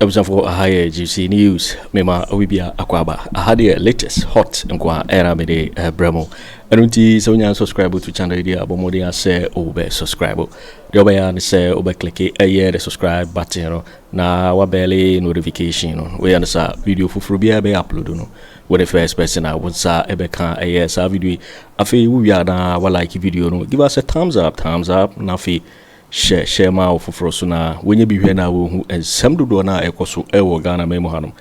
Episode for higher GC News. Mema Wibia Akwaba. I had the latest hot and qua era mede Bremo. Erunti so subscribe to channel idea abomodia say obe subscribe. The obe say obe click the subscribe button na wabele notification. We understand video for be upload no. With the first person I would say ebe kan sa video. Afi we are na wa like video no. Give us a thumbs up na fi share ma ofoforo so na wenye bi hwe na wo hu ensem dodo na ekoso ewo Ghana memo hanom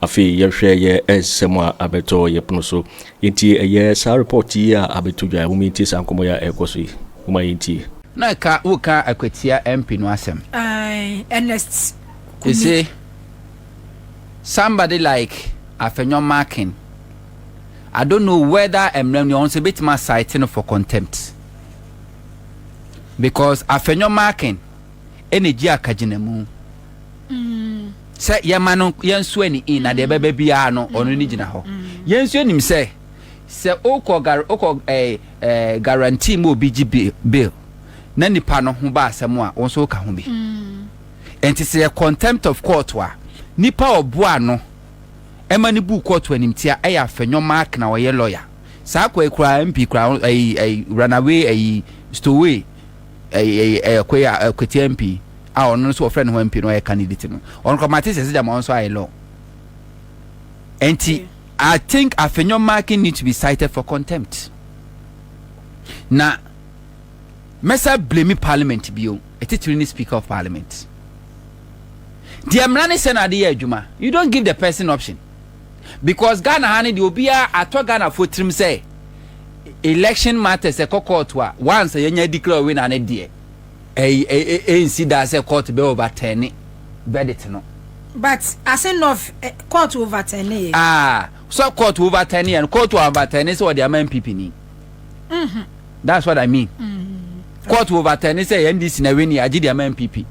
afi ye hwe ye ensem a abeto ye pono so yenti ye sa report yi a abeto dwa wo minti sankomo ya ekoso yi wo yenti na ka wo ka akwatia MP no asem Ernest you see somebody like Afenyo Markin, I don't know whether emrem you want a bit more citing for contempt. Because Afenyo Markin energy akaginamu say yamano yensu ani na de bebe bia no ono ni gina ho yensu anim say oko guarantee mo BG bill na nipa no ho ba asem a won ka ho bi enti say contempt of court wa nipa oboa no emani bu court anim tia eya Afenyo Mark na oye lawyer sa kwa ekura MP kura runaway stowaway Kweti MP on so friend who MP no candidate no on committee says them also I law enti I think Afenyo Markin need to be cited for contempt na mesa blame parliament bio etitiri ni speaker of parliament the amrani senade adwuma you don't give the person option because Ghana hani the obia ato Ghana for trim say election matters a court once a declare win an idea see that a court be overturn verdict no but as enough court overturn so court overturn and court overturn is what the MPP ni that's what I mean court overturn say NDC na win ya the MPP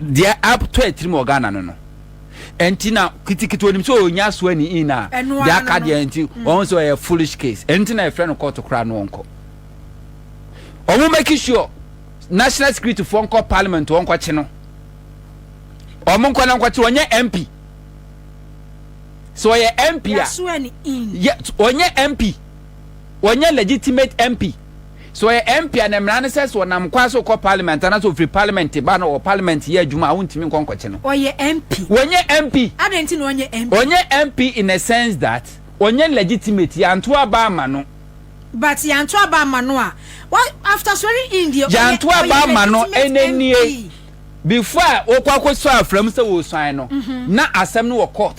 they are up to a trim organ no entina kitikito onim so onya so ani ina dia ka dia enti also a foolish case entina e friend court kra no onko omo make sure national security for onko parliament onko che no omo nko na nko che onye MP so ye MP a so ani in onye MP onye legitimate MP so ye MP and emrane says wonam kwa so ko parliament na so free parliament ba no parliament ye adwuma a wontimi nkonko che no oye MP onye MP adenti no onye MP onye MP in a sense that onye legitimate yanto aba ama no but yanto aba ama no a what after swearing in the yanto aba ama no enenie before okwakwo so afram se wo swan no na asem no wo court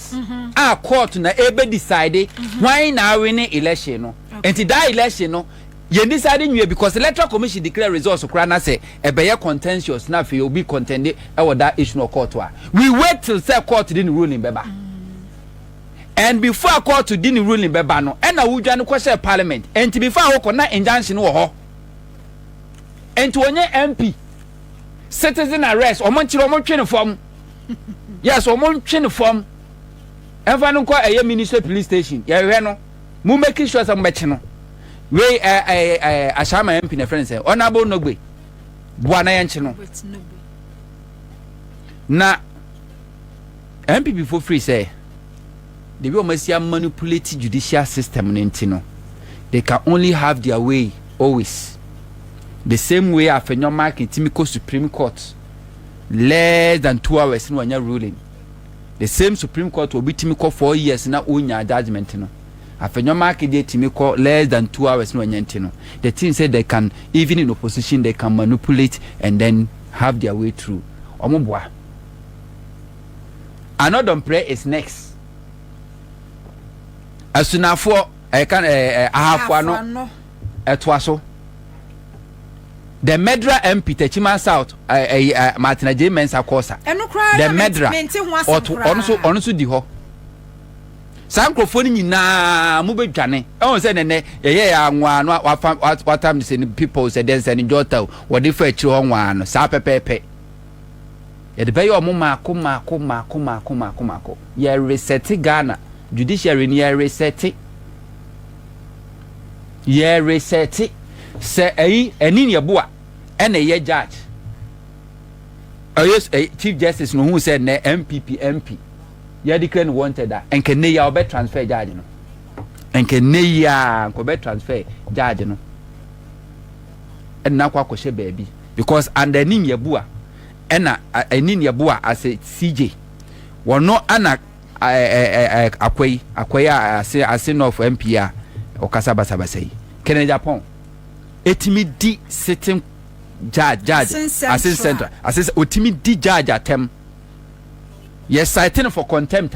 a court na ebe decide why na win election no enti that election no you decided you because the electoral commission declare results kura na say ebeye contentious na fe obi contend e that issue no court wa we wait till say court didn't ruling beba and before court didn't ruling beba no e na wudwa no kwese parliament and before wo na injunction wo ho and onye MP citizen arrest omonchiro omontwe form yes omontwe ne form enfa no ko eye minister police station ye hwe no mu make sure some bechi no we ashama MP na friend say honorable nogbe bua na yanche no na MP before free say they be almost manipulate judicial system no they can only have their way always the same way Afenyo Markin timiko Supreme Court less than 2 hours in one ruling the same Supreme Court will be timiko 4 years na onya judgment no Afenyo Markin dey timiko less than 2 hours no nyante no the thing said they can even in opposition they can manipulate and then have their way through omoboa Anno Dompreh is next asunafo can ahafo ano etwaso the Medra MP Techiman South Martina J Mensa Kosa the Medra onso di ho sankrofoni nyina mu bedwane e say nene ye anwa no watam say people say there's an jota what if e chi ho nwa no sa pepepe ye de be yo mo mako ye reset Ghana judiciary ni ye reset say eni ye boa ene ye judge yes chief justice no who said na MPP MP ya declare wanted that enke ne ya obe transfer judge no enke ne ya ko be transfer judge no en na kwa kwhye baabi because under nim yebua ena enin yebua as a CJ wono ana akwai ase no of MP a okasa basabasai Kennedy Agyapong etimi di sitting judge assistant central assistant otimi di judge atem yes citing for contempt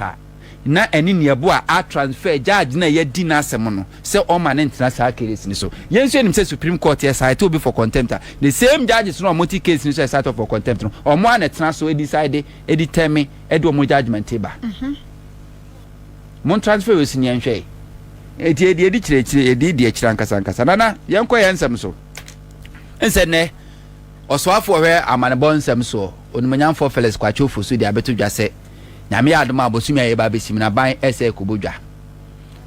na eni niebo a transfer judge na ye di na asem no say all man international case ni so yenso enim say Supreme Court yes cite obi for contempt the same judges no multi case ni so cite for contempt no omo an etna so decide determine omo judgment eba mon transfer we si nyanhwe edi chire edi nkasa nana yenko yensem so ense ne oswafo hwe amanebo nsem so onimanyamfo Felix kwachofo so dia beto dwase nyame adoma abosumi aye ba besim na ban ese kobodwa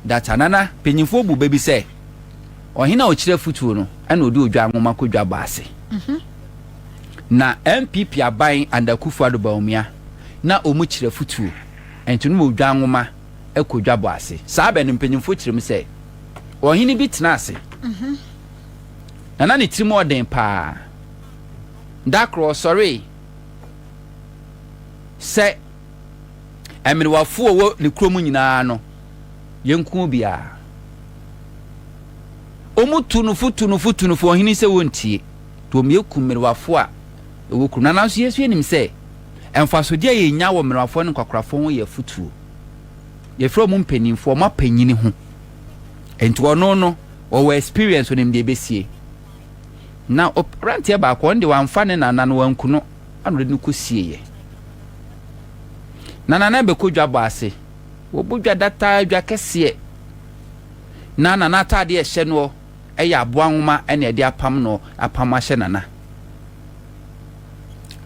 data nana penyimfo bu bebi se ohina ochire futuo no ena odi odwa nwoma kodwa baase na MPP aban and Akufo Addo Bawumia na omu chire futuo entunu mo odwa nwoma ekodwa baase saa be no penyimfo chirem se ohini bi tena ase nana ne tirimo oden pa darko sorry se emirwafo wo ne kromu nyina no yenku bia omutunufu ohini se wontie to mieku mirwafo a wo kru na nanso yesu enim se emfaso dia ye nya wo mirwafo ne kwakrafo ho ye futuo ye fro mu mpanimfo ma panyini ho enti ono no wo experience onim de besie na oprantie ba ko ndi wamfa ne nana no wanku no anu de kosie ye nana be kodwa baase wo bodwa data dwa kese nana atade e hye no eya aboa nwoma ene e de apam no apam ahye nana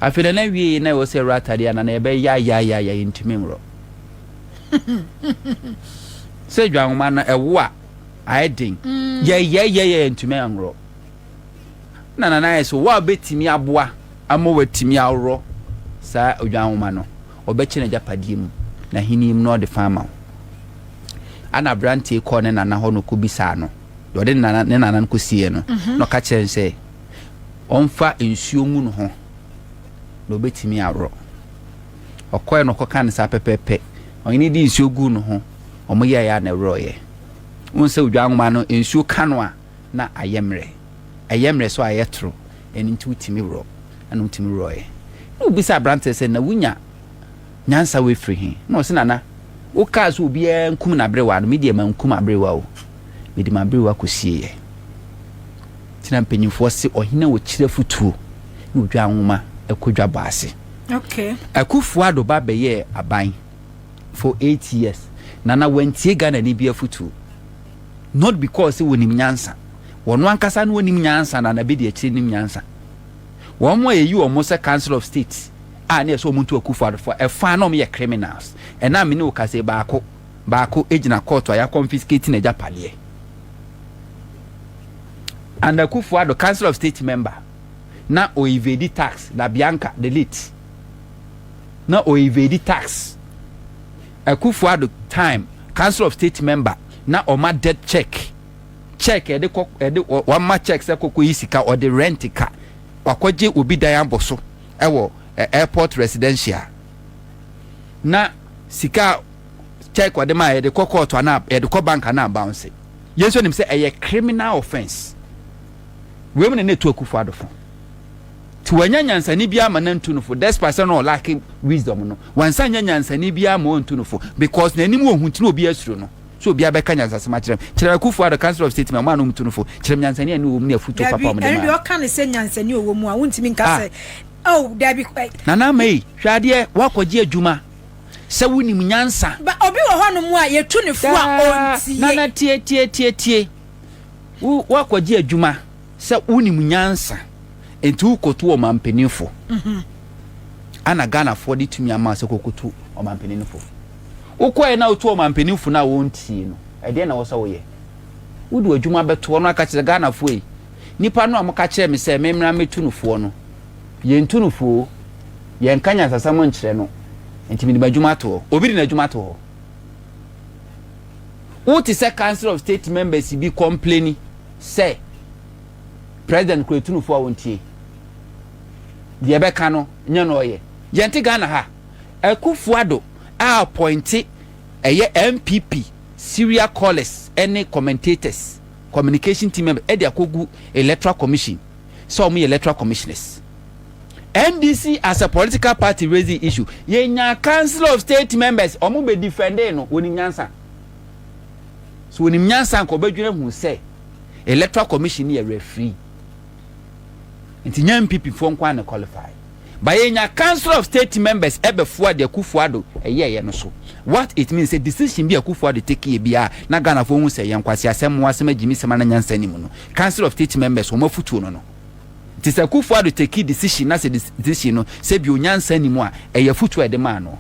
afele na wie na wo se ratade nana e be ya intimi nro se dwa nwoma na ewo a aidin ye intimi nro nana eso wa betimi aboa amo watimi awro sa odwa nwoma no obechine japadie mu na hinim no de fama ana brantie ko ne nana ho no kubisa no de nana ne nana ko sie no no ka kire nse onfa ensuo mu no ho no betimi awro okoye no koka ne sa pepepe onye di ensuo gu no ho omoye ya na roye unse odwa nwoma no ensuo kano a na ayemre so ayetro eni ntutimi ro anu ntimi roye no bisa brantie se na wunya nyansa we free hin no se nana wo ka so obi enkum na brewa no media man kum abrewa o medi ma brewa kosie ye tina mpanyimfo se ohina wo kire futuo ni odwa nwoma ekodwa baase okay Akufo Addo ba beye aban for 8 years nana wantie Ghana ni bia futuo not because wonim nyansa wono ankasa no wonim nyansa na be de akire nim nyansa wo mo eyi wo mo se Council of State na so muntu Akufo Addo for e fa no me criminals e na me ne okase baako ejina court ya confiscate na japale and Akufo Addo Council of State member na o evade tax la Bianca delete na o evade tax Akufo Addo time Council of State member na o ma debt check e de one ma check se kokko yisika o de rent ka wakoje obi dan aboso ewo airport residential na sika check wade ma de kokko to na de ko bank na bounce yenso nim say a criminal offense we mun ne to Akufo Addo fo ti wanya nyansani bia ma na ntunufo despite no lack wisdom no wansa nyansani bia ma ntunufo because na nim ohun ti no obi asuro no so obi abeka nyansa ma kire Akufo Addo Council of State ma no ntunufo kire nyansani ani wo mu na futu papa mo de ma e bi o kan se nyansani owo mu a wontimi nka se oh Debbie nana mai hwade wakoje adwuma se wonim nyansa ba obi wo ho no mu a yetu ne fu a ontie nana tie wakoje adwuma se wonim nyansa entu kotu o mampenifo ana Ghana for di tumi ama se kokotu o mampenifo ukoye na otu o mampenifo na wontie no e de na wo so wo ye wudu adwuma beto no aka kire Ghana fo yi nipa no amoka kire me se memra metu no fo no ye ntu no fo yen kanya sasamo nkyere no enti mi badwuma to obi di na adwuma to what is a council of state members be complaining say president Kweku for wontie de be ka no nya no ye yente Ghana ha Akufo Addo appointed MPP serial callers any commentators communication team member e de akogu electoral commission so me electoral commissioners NDC as a political party raise the issue yenya council of state members omo be defending no woni nyansa so woni nyansa ko badwene hu say electoral commission ye referee nti nya MPP fo nkwa na qualify by yenya council of state members ebefo de Akufo Addo eye no so what it means a decision be Akufo Addo take e bia na Ghana fo hu say yankwase asem wasem agimi sema na nyansa ni mu no council of state members o mafutu no it is Akufo Addo take decision na say decision no say bi onyansa ni mu a eye futu e de ma no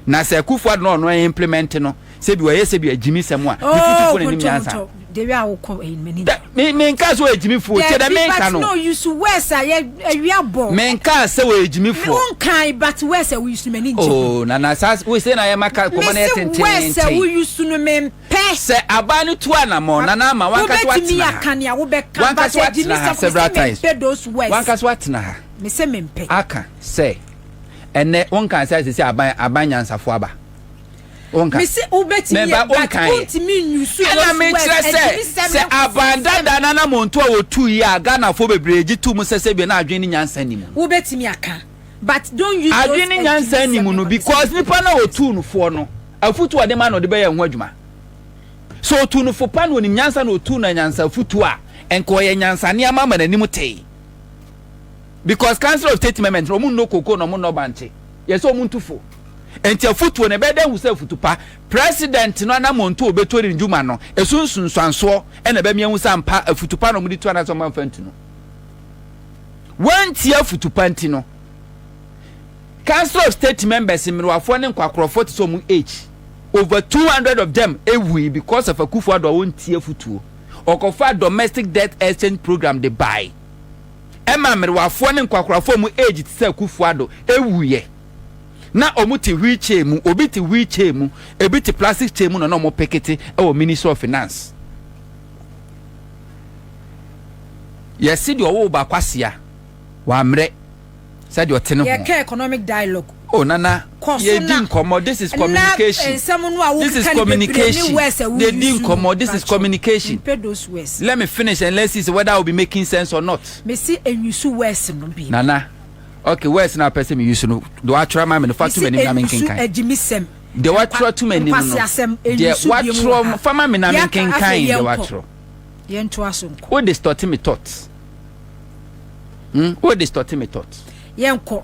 na say Akufo Addo no implement no say bi waye say bi agimi sema a futu fo ni nyansa they were call in many me nka so ejimi fo che da me nka no no you so west we are born me nka se we ejimi fo won kan but west we used to many oh na we say na yamaka ko na tenten west we used to no me pe se abanu to anamo na ma wanka so atina me aka ne wo be kan but ejimi several times those west wanka so atina ha me se me pe aka say ene won kan say abanyansafo aba me say ubeti me but untimi nyusu se abanda dana na monto a wotu yi aga na fo bebreji tu mu sese bi na adwene nyansa ni mu ubeti me aka but don't use adwene nyansa ni mu no because nipa na wotu no fo no afutu ade ma no de be ye ho adwuma so otu no fo pa no ni nyansa na otu na nyansa afutu a enko ye nyansa ne ama na nim tei because council of state members no mu no koko no mu no banche ye so mu ntufo enti afutuo ne beden hu se futupa president no na monto obetori njuma no esunsunsanso ena be mienhu sampa afutupa no mudi to na so manfantu no wanti afutupa nti no council of state members mirwafo ne nkwakrofo so mu age over 200 of them ewi because of Akufo Addo wonti afutuo okofa domestic debt exchange program they buy ema mirwafo ne nkwakrofo mu age ti se Akufo Addo ewuye na omuti wheelchair mu obiti wheelchair mu ebiti plastic chair mu na mo pekete e Ministry of Finance yes di owo ba kwasia wa mre said your tenor economic dialogue oh nana ye din komo this is communication this is communication they din komo this is communication let me finish and let's see whether I will be making sense or not me see enyusu west no bi nana okay where's na person me use no do atro ma me no fatu many na menkenkan ejimisem de watro too many no de watro fama me na menkenkan de watro ye nto asonko what they starting me thoughts what they starting me thoughts ye nko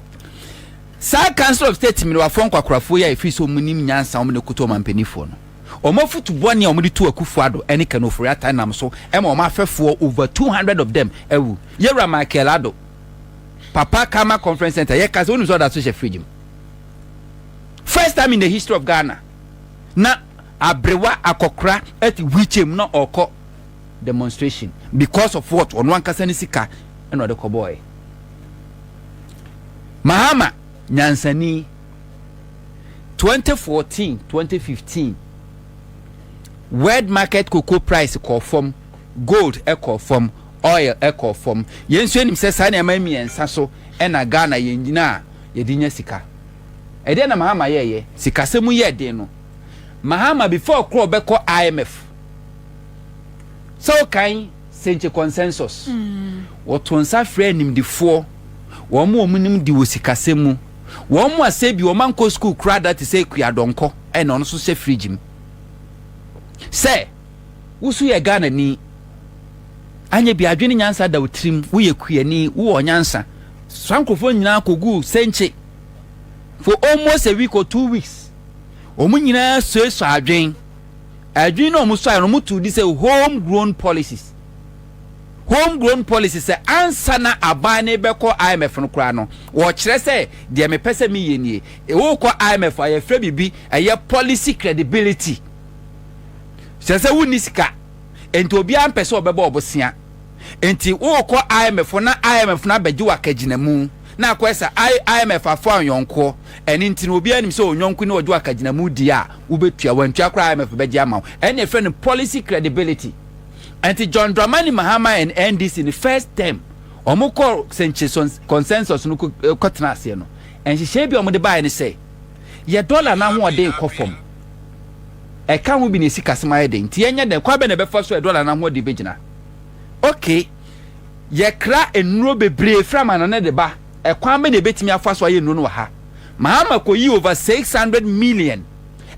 sa council of state me wa fon kwakrafo ya efi so munim nyansa o me kuto mampanifo no o mafutu boni o me tu Akufo Addo ene kan ofori ata nam so e ma o mafefo over 200 of them ewu ye Michael Addo Papa Kama Conference Center ye kaze onu so that so she free first time in the history of Ghana na abrewa akokra at wichem no oko demonstration because of what on one kasa ni sika eno de koboy Mahama nyansani 2014 2015 world market cocoa price call from gold equal from oil echo from yensu enim se sa na mami ensa so e na Ghana yenjina yedinya sika e de na Mahama ye sika semu ye de no Mahama before kro beko IMF so kan senche consensus wotonsa frɛ nimdifo wo mo omunim di wo sika semu wo mo asebi wo manko school kra that say kuadonko e na ono so se fridge se wusu ye Ghana ni anye bi adwene nyansa da utrim wo ye kuani wo onyansa sankofo nyina kogu senche for almost a week or 2 weeks omu nyina so adwen no mu so ayo mu to this homegrown policies say ansa na abane beko IMF no kra no wo kire say de me pese mi yenie e wo ko IMF aye fra bibi aye policy credibility se woni sika enti obi an pese obeba obosia enti wo ko IMF na beji wakagina mu na kwesa IMF afọ anyonko eni ntino obi anim se onyonko ne ojo akagina mu di a ubetua wantua kra IMF beji ama eni friend policy credibility anti John Dramani Mahama and NDC in the first term omo call consensus no kotena ase no enhihye bi omo de buy ne say ye dollar na ho ode kofom e ka ho bi ne sika sema de nti enya de kwa be na be fa so dollar na ho ode begina okay ye kra enuro bebre from anane de ba e kwan be ne betimi afa so ye nuro no ha Mahama ko yi over 600 million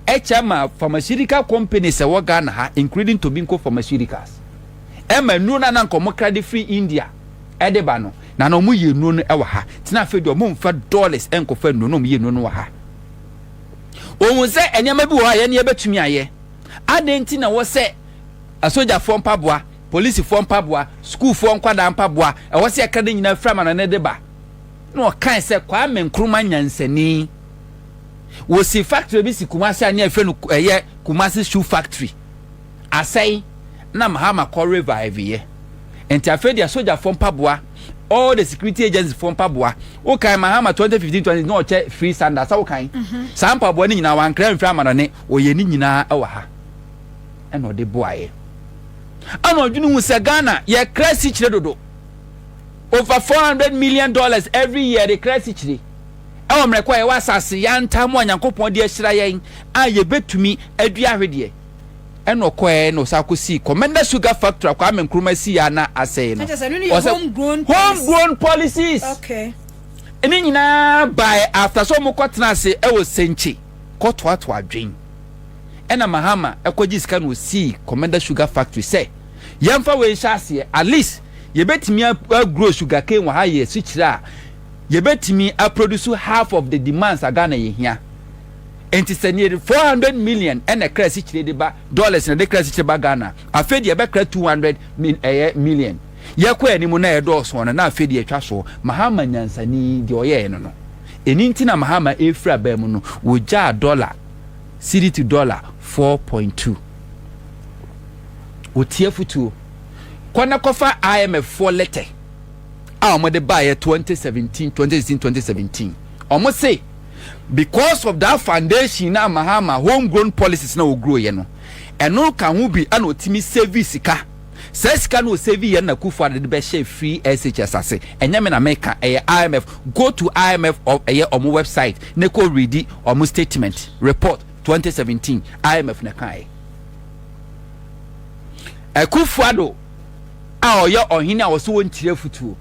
HMA pharmaceutical companies e wo Ghana ha including Tobinco Pharmaceuticals ema nuro na nkomo credit free India e de ba no na no mu ye nuro no e wo ha tina fe do mo mfa dollars enkofa nuro no mu ye nuro no wo ha ohun se enyama bi wo ha ye ne betumi aye adenti na wo se asoja form paboa police form paboa school form kwada paboa e wo se akade nyina frama na ne de ba no kan se kwa menkruma nyansani wo si factory bi si Kumasi ani afa no eye Kumasi shoe factory asai na Mahama call revive ye enti afa dia soja form paboa all the security agencies form paboa o kan Mahama 2015 no che free standard sa o kan sam paboa ni nyina wan kra frama na ne o ye ni nyina e wa ha e no de boaye Anno dwunu hu se Ghana ye crazy chire dodo over $400 million every year the crazy chire e wo mrekwa ye wasase ya ntam anyankopon de ahira yen a ye betumi adua hwede e no koe no sakosi Commander Sugar Factory kwa menkruma si ya na asay no homegrown policies okay eni nyina by after so mo kwatena ase e wo senchi kotwato adwen ena Mahama ekoji sika no si Commander Sugar Factory say yemfa we shase at least ye betimi grow sugar cane wa ha ye sichira ye betimi produce half of the demands Ghana ye hia enti sene $400 million ena kra sichire de ba dollars na de kra sichire ba Ghana afedi ye be kra $200 million ye kwa ni mu na ye do so na afedi ye twa so Mahama nyansani de oye no no eni ntina Mahama efra ba mu no wo ja dollar cedi to dollar 4.2 otie futu kwana kofa IMF 4 letter a omo de buy 2017 omo say because of that foundation na Mahama homegrown policies na grow ye no eno kan hu bi ana otimi service ka sesika no save ye na Akufo Addo de be share free SHS ase enyame na meka IMF go to IMF of omo website ne ko read omo statement report 2017 IMF na kai Akufo Addo a oye ohine a wo so wontire futuo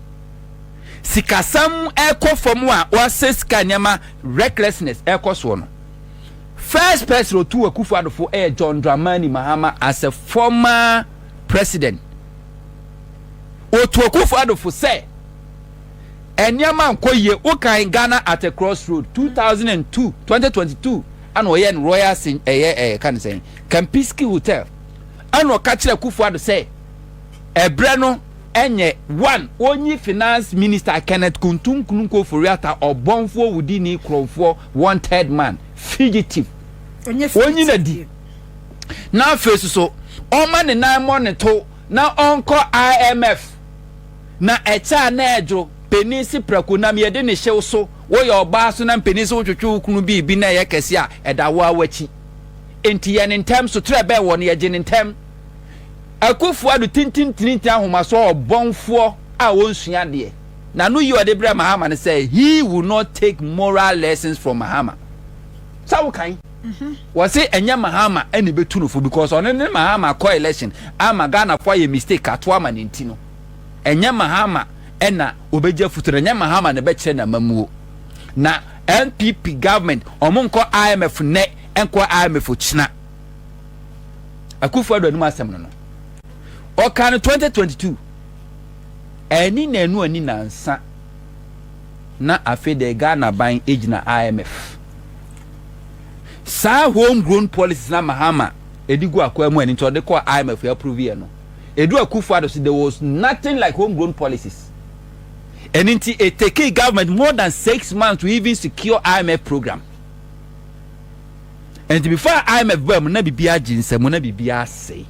sikasam ekofom a wase sika nyama recklessness ekoso no first person to Akufo Addo for John Dramani Mahama as a former president otu Akufo Addo for say enyama nkoye ukan Ghana at a crossroad 2022 ano ye Royal Sin kan say Campiski Hotel ano ka kire Akufo Addo say ebre no enye one only finance minister Kenneth Kuntunkunko Foriata obonfo wudini kromfo wanted man fugitive only na di na face so o man na monitor na onko IMF na echa na edro penisi prako na me de ne hyew so wo ye oba so na penisi wo twetwe kunu bi na ye kese a edawo awachi enti ye ntem so trebe wo ne ye gye ntem Akufo Addo tintin ahoma so obonfo a wonsua de na no you ade bra Mahama ne say he will not take moral lessons from Mahama sawo kan was say enya Mahama eni betu no fo because on ne Mahama call election ama Ghana for a mistake ato ama ne ntino enya Mahama ena obeja futuro enya Mahama ne be kire na mamuo na NPP government omonko IMF ne enko IMF china Akufo Addo anu asem no Okan 2022 eni na enu ani na nsa na afede Ghana ban ejina IMF sa homegrown policies na Mahama edigu akwa mu ani to de ko IMF approve ye no edu Akufo Addo there was nothing like homegrown policies and it take government more than 6 months to even secure IMF program and before IMF bam na bibia ginsem na bibia say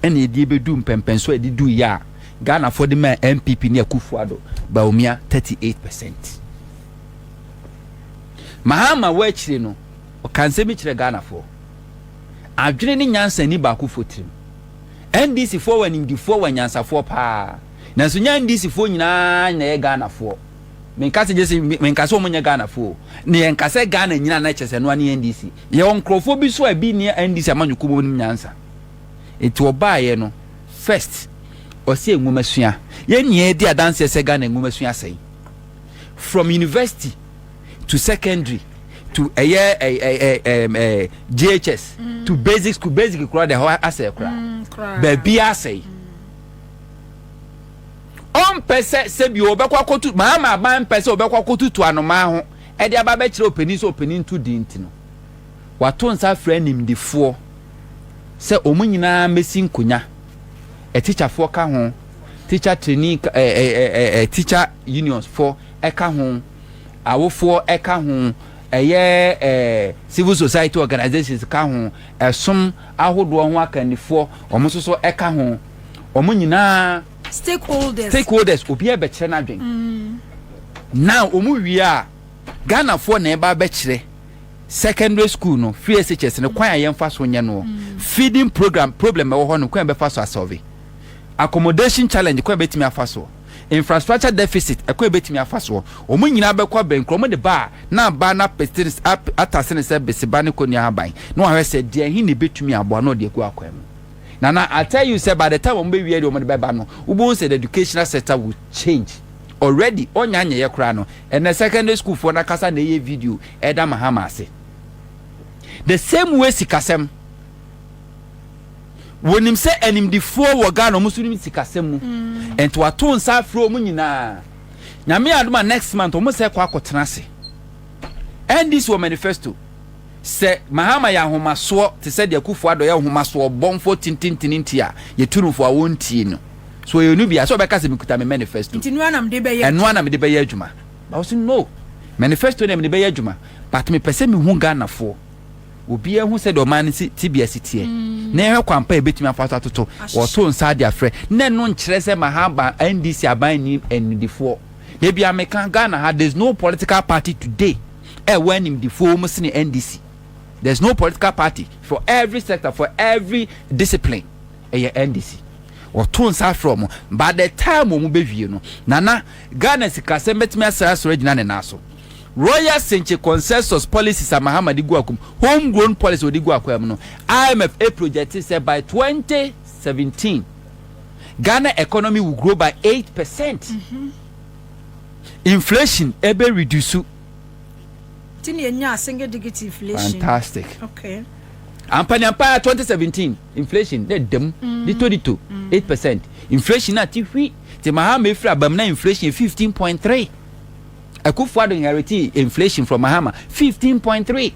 ene edi bedu mpempenso edi du ya Ghana for the man MPP near Akufo Addo Bawumia 38%. Mahama wechire no o kanse mi kire Ghana for adwene ni nyansa ni ba Akufo trim NDC for wanim di for wanyansa for pa na so nya NDC for nyina na Ghana for menkase jesi menkase omunya Ghana for ne yenkase Ghana nyina na chese no ani NDC ye onkrofo bi so abi ni NDC amanyuko bo nim nyansa enti obaye no first osi enwumasua ye nie di adanse se Ghana enwumasua sei from university to secondary to GHS to basic school kura the whole ase kura baby ase on pese se bi obekwa kotu Mahama ban pese obekwa kotu to anoma ho e de aba be kire opening to di ntino wato nsa fra nim difo se omunyina mesi nkonya e teacher for ka ho teacher training teacher unions for e ka ho awofo e ka ho civil society organizations ka ho esom ahodo ho akanifo omososo e ka ho omunyina stakeholders obi e be kire na dwen now omu wi a Ghana for na e ba be kire secondary school no free SHS no kwan ayemfa so nye no feeding problem e wo ho no kwan be fa so asolve accommodation challenge kwan betimi afa so infrastructure deficit ekwa betimi afaso omu nyina bekwa benkro de ba na ba na pestis atasene se besiba ne koni aban no ahwese de hin ne betumi abo na de ekwa akwam na I tell you say by the time omu be wi de omu de beba no ubo say the educational sector will change already onyanye ye kra no and the secondary school for na kasa na ye video eda Mahama ase the same way sikasem wonim se enim di fo wo Ghana musunim sikasem mu ento ato nsa afro mu nyina nyame adoma next month omo se kwa akotena se and this wo manifesto se Mahama ya homaso te se de Akufo Addo ya homaso bonfo tintintintia ye tunufo awontie no so ye nu bia so be ka se mikuta me manifesto ntinu anam de be ye enu anam de be ye adwuma ba wo no manifesto ne me de be ye adwuma but me pese me hu Ghana fo obi ehu se do man si TBS tie na ehwe kwampa ebetimi afato atoto woto nsa de afre na no nkire se Mahama NDC aban ni enidifo na bia meka Ghana ha there's no political party today when him the form in NDC there's no political party for every sector for every discipline NDC or tone sa from by the time we be no nana Ghana sikase metimi asase regional ne naso Royal Senche consensus policies Mahamadu Bawumia homegrown policy odi Bawumia no IMF a project said by 2017 Ghana economy will grow by 8%. Inflation ebe reduce. Single digit inflation. Fantastic. Okay. Ampanya 2017 inflation de dem di 22 8%. Inflation na ti hwi te Mahama efra abamna inflation 15.3. Akufo Addo inherited inflation from Mahama 15.3.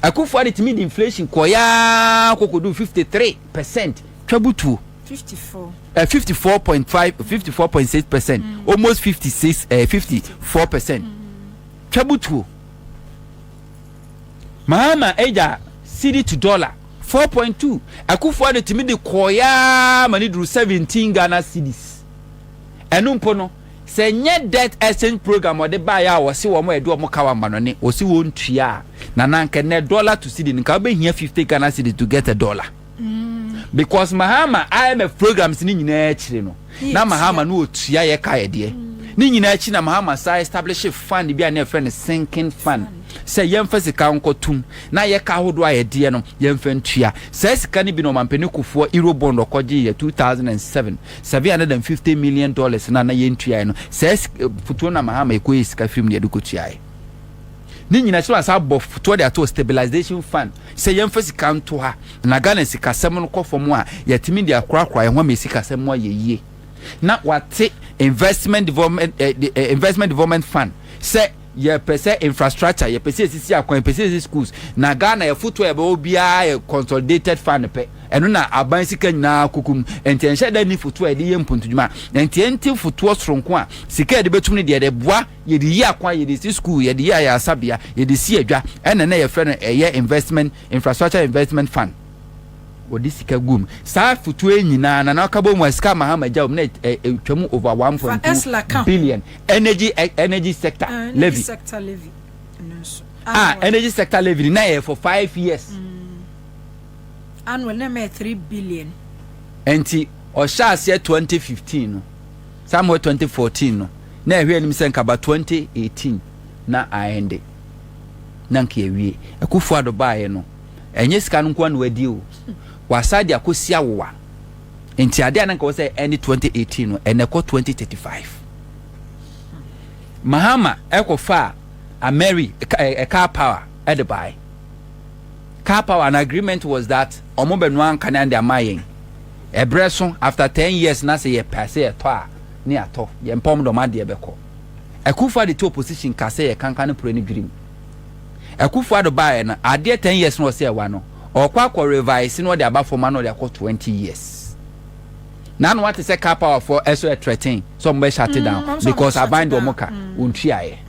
Akufo Addo timid inflation koya kokodu 53%. Twabutu 54.6%, almost 54%. Twabutu. Mahama eja cedi to dollar 4.2. Akufo Addo timid koya mani dru 17 Ghana cedis. Enumpo no se nye debt exchange program o de ba ya wo se wo mo edu o mo kawa manone o si wo ntua na nanke ne dollar to cedi nka be hia 50 Ghana cedi to get a dollar. Because Mahama IMF programs ni nyina akire no na Mahama no otua ye ka ye de ni nyina akire na Mahama sa establish fund bi na friend sinking fund say yemfa sika nkotum na ye ka hodo aye de no yemfa ntua say sika ni bi no mampeni kufo euro bond okoje ye 2007 $750 million na ye ntua no say futuo na Mahama ekoyi sika film ne edukotua ye ni nyina chira sa bof to the Ato stabilization fund say yemfa sika nto ha na Ghana sika sem no kofom a yatimi dia akrakra ye ho me sika sem wa ye na wate investment development fund say ye pese infrastructure ye pese sisi akwan pese schools na Ghana ye foto e be obia ye consolidated fund pe eno na aban sika nyina kokum entenhye da ni foto e de ye mpontudwuma enti foto soronko a sika e de betum ne de boa ye de yi akwan ye de school ye de ya asabia ye de si adwa ene na ye frɛ no ye investment infrastructure investment fund odi sika gum sa futu enyina na akabo mu sika Mahama Jawom na twam over 1.2 billion energy sector levy energy sector levy na for 5 years annual na 3 billion enti o shas 2015 no somewhere 2014 no na ehwe anim senka ba 2018 na aende nanka ewie Akufo Addo baaye no enye sika no kwa no wadi o wasadi akosia wowa enti ade ananka wo say any 2018 no eneko 2035 Mahama ekofa Mary a car power at the buy car power. An agreement was that omobenwan kan and amayen ebreso after 10 years na say ye pass ye to a ni ato ye mpom do ma de beko Akufo Addo to opposition ka say ye kankan pro ni dwirim Akufo Addo buy na ade 10 years no say wa no okwa revise no de aba for man no de 20 years now what is a car power for so 13 so mbe shut it down because I bind omoka untuaye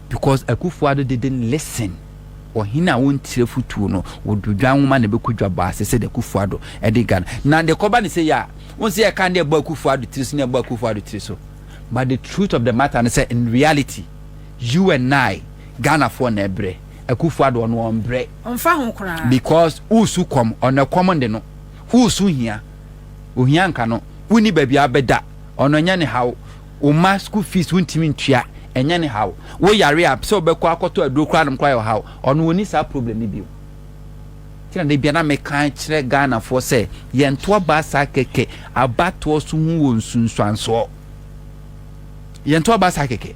because Akufo Addo didn't listen or hina won tire futu no wodudwan woma na bekudwa ba se de Akufo Addo edigan na de koba ni say ya won say kan de Akufo Addo tire so na Akufo Addo tire so but the truth of the matter is say in reality you and I Ghana for na ebre Akufo Addo no ombre onfa ho kra because usu kom on a common de no usu hia ohia nka no woni ba bia beda ono nya ne hawo o ma school fees wontimi ntua enya ne hawo wo yare a so be kwa akoto aduro kra nam kwa yo hawo ono woni sa problem ni bio tina de bia na me kan kire Ghana for say ye nto ba sa keke abato so hu won sunsuanso ye nto ba sa keke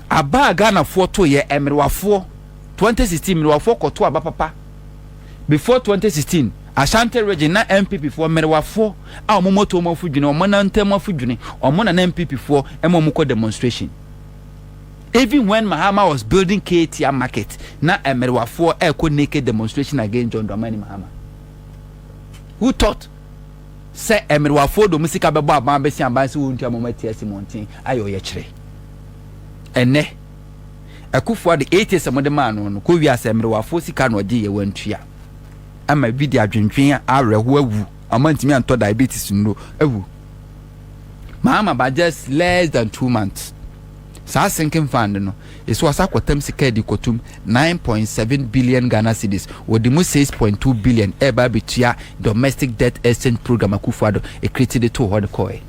aba Ghana for to ye emerwafo 2016 emerwafo koto aba papa before 2016 Asante region na MPP for merwafo a omomoto omafudwene omonantema afudwene omona na MPP for emomuko demonstration even when Mahama was building KTR market na merwafo eko naked demonstration against John Dramani Mahama who thought say merwafo do musika bebo aban besi aban se wontu amomati asimontin ayo ye kire enne Akufo Addo 80 semode man no ko wi ase merwafo sika no odi ye wantua ama video adwendwen areho awu amantimi anto diabetes no awu Mahama ba just less than 2 months sa sinking fund no is was akwatam sika di kotum 9.7 billion Ghana cedis wodi mu 6.2 billion eba betua domestic debt exchange program Akufo Addo created to hold coin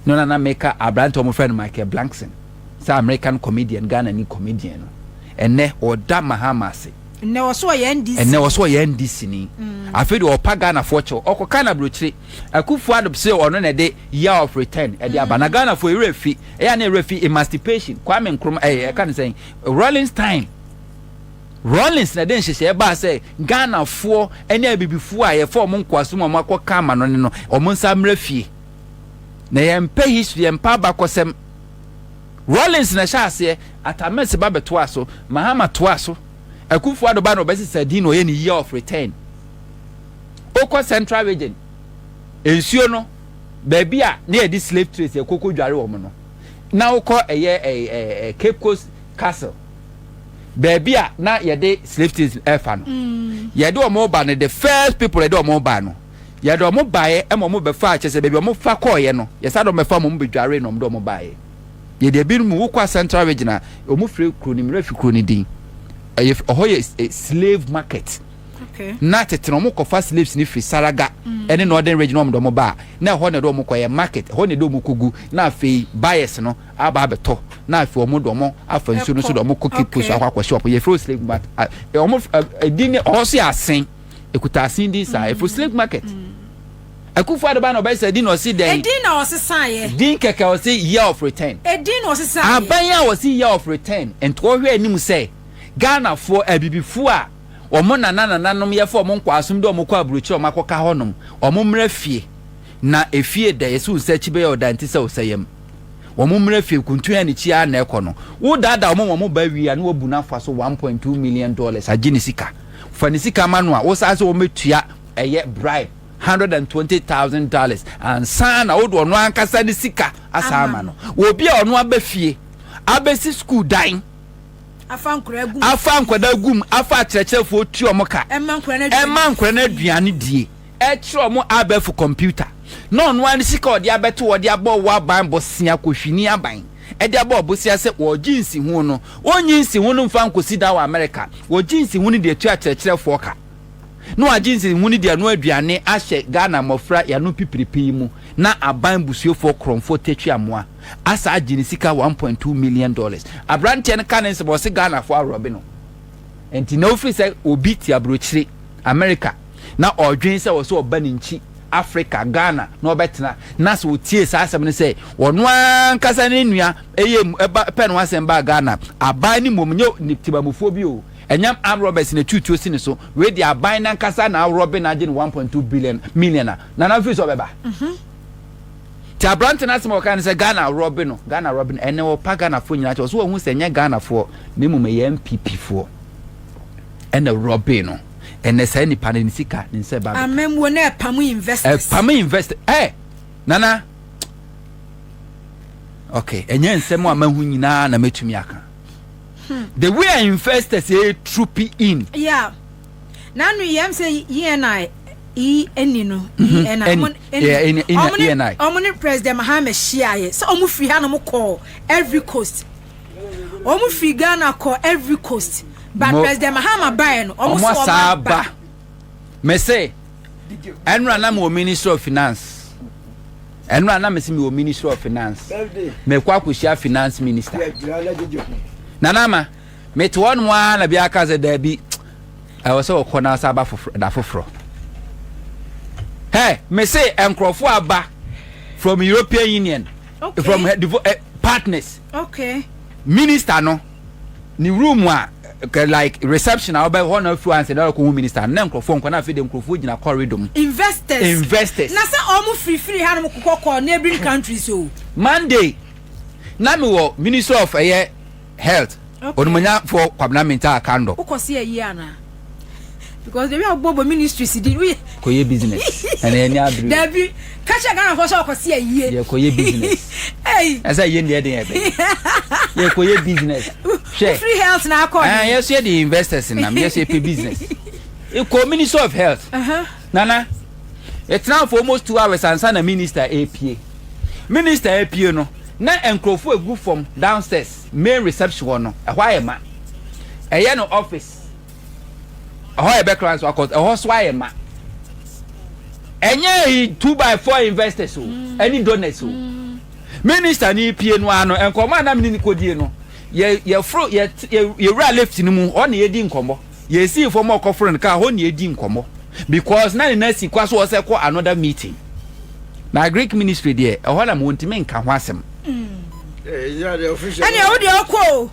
no na make Abraham Tom friend Michael Blankson sa American comedian Ghana ni comedian no ene oda Mahama se ne waso ye NDC ene waso ye NDC ni afedi opa Ghana for cho okoka na brochire Akufo Addo say ono na de year of return e de abana Ghana for refi e ya na refi emancipation Kwame Nkrumah can say Rollins time Rollins na den hye ba say Ghana for ene abibifo a ye for mo nkwaso mo makoka ma no ne no omo nsam refi na ye mpa history mpa bakosem Rollins na hyase atamese ba beto aso Mahama to aso Akufo Addo ba no besi sadin no ye ni year of return Oko Central region ensuo no baby a na ye di slave trade ye kokko dware wo mo no na oko Cape Coast Castle baby a na ye de slave trade efa no ye de o mo ba no the first people ye de o mo ba no ye de o mo ba ye e mo be fa chese baby o mo fa ko ye no ye sa do me fa mo be dware no mo do mo ba ye ye de bi mu Oko Central region a o mo free kronim refi kronidin a slave market. Okay. Na teteno mo kofa slaves ni free Saraga ene northern region mo ba na ho ne do mo koye market ho ne do mo kugu na afei buyers no aba beto na afei mo do mo afansu no so do mo koki push akwa shop ye free slave market mo edini also asen ekuta asen di sa free slave market Akufo Addo ba no ba say din o si den edin na o se saye din keke o si year of return edin o se saye abanya o si year of return ento hwe anim say Ghana for abibifu a omo nananom ye for omo nkwasum de omo kwa abrochi omo akoka honom omo mrafie na efie da yesu search be odanti se osayem omo mrafie kuntu ya ni chi a na ekono wo dada omo ba wi a na wo buna fa so 1.2 million dollars agini sika fani sika manu a wo sa se wo metua eye bribe $120,000 and sana wo do ono ankasa ni sika asama no wo bia ono abafie abesi school dan afa nkwada gum afa akyerɛkyerɛfo tu omoka emma nkora na aduane die ɛkyerɛ omo abefu computer no no an sika odi abeto odi abo wa ban bosia kohwini aban ɛde abo bosia sɛ wo jinsi hu no onyinsi hu no mfa nkosi da wa America wo jinsi hu no de tu akyerɛkyerɛfo ka no agyensi hu ni dia no aduane ahye Ghana mofra ya no pipiripi mu na aban busuofo kromfo tetwi amoa asa agyeni sika $1.2 million abrante ne kan nse bo se Ghana fo arobe no enti na ofiri se obi ti abrochire America na odwen se wo se oba ne nchi Africa Ghana na obetena na so tie sa asem ne se wono ankasa ne nua eye pe no asem ba Ghana aban ni momnyo nitibamufo bi o enyam am Roberts ne tutuo sine so we dey aban na nkasa na Robin agye 1.2 million na na fi so beba ti abrante na asem kan se Ghana Robin ene wo pa Ghana fo nyina so wo hu se nya Ghana fo ne mum ye MPP fo ene Robin no ene se ni pa ne sika ne se ba amem wo na pamu investors nana okay enye nsem a mahu nyina na metumi aka the way I investors say troopy in yeah nanu yam say ENI enino ENI omuni president Mahama share so omu free ha no call every coast omu free Ghana call every coast but president Mahama buy no omu so ba me say enra na mo minister of finance enra na me say me minister of finance me Kwaku share finance minister nanama met one na bia kaze da bi I was so kona saba da foforo hey me say enkrofo aba from European Union okay. From partners okay minister no ni room like reception I be one of you answer that ko minister na enkrofo nkona fe de enkrofo gina corridor investors na say omu free ha no kokoko neighboring countries o Monday na me wo minister of health onumanya for Kwabena Agyapong akando ukosi year na because the way obobo ministries did we koye business and any adru Debbie catch Ghana for so ukosi year ye koye business hey asa ye ne dey ebe ye koye business share free health na akọ yes ye the investors in am yes ye pay business e ko minister of health nana it's now for almost 2 hours and sana minister APA no na enkrofo egu from downstairs main reception no ehwa ema eye no office ehwa e background so akọ ehwa swa ema enye 2x4 investors o any donors o minister ni pie no ano enkoma na mini kodie no ye fro ye ra left ni mu o na ye di nkomo ye see for more conference ka ho na ye di nkomo because na na si kwa so o se ko another meeting na Greek ministry there ehwa na mo ntime nka ho asem yeah, the official. And you the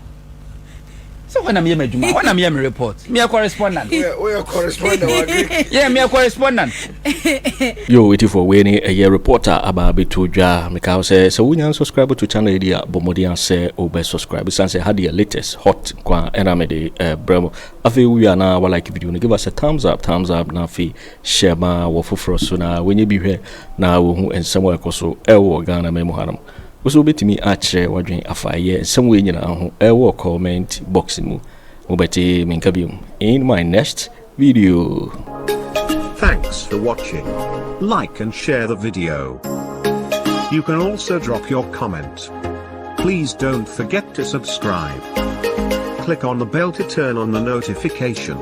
so when I'm here, when I'm here, report. Me a correspondent. We are correspondent. Yeah, me a correspondent. Yo, waiting for Winnie a year reporter about Bituja. Mikao says, so we subscribe to channel idea, Bomodia say, obe subscribe. Since I had the latest hot Kwa Annan Bremo. I feel we are now like video. Give us a thumbs up now. Fi share ma wafufro so na when you be here now and somewhere koso ewo Ghana memo hanam. Also betimi atchere wadwen afaye somewhere nyina ho ewo comment box mu obeti minkabium in my next video. Thanks for watching. Like and share the video. You can also drop your comment. Please don't forget to subscribe. Click on the bell to turn on the notification.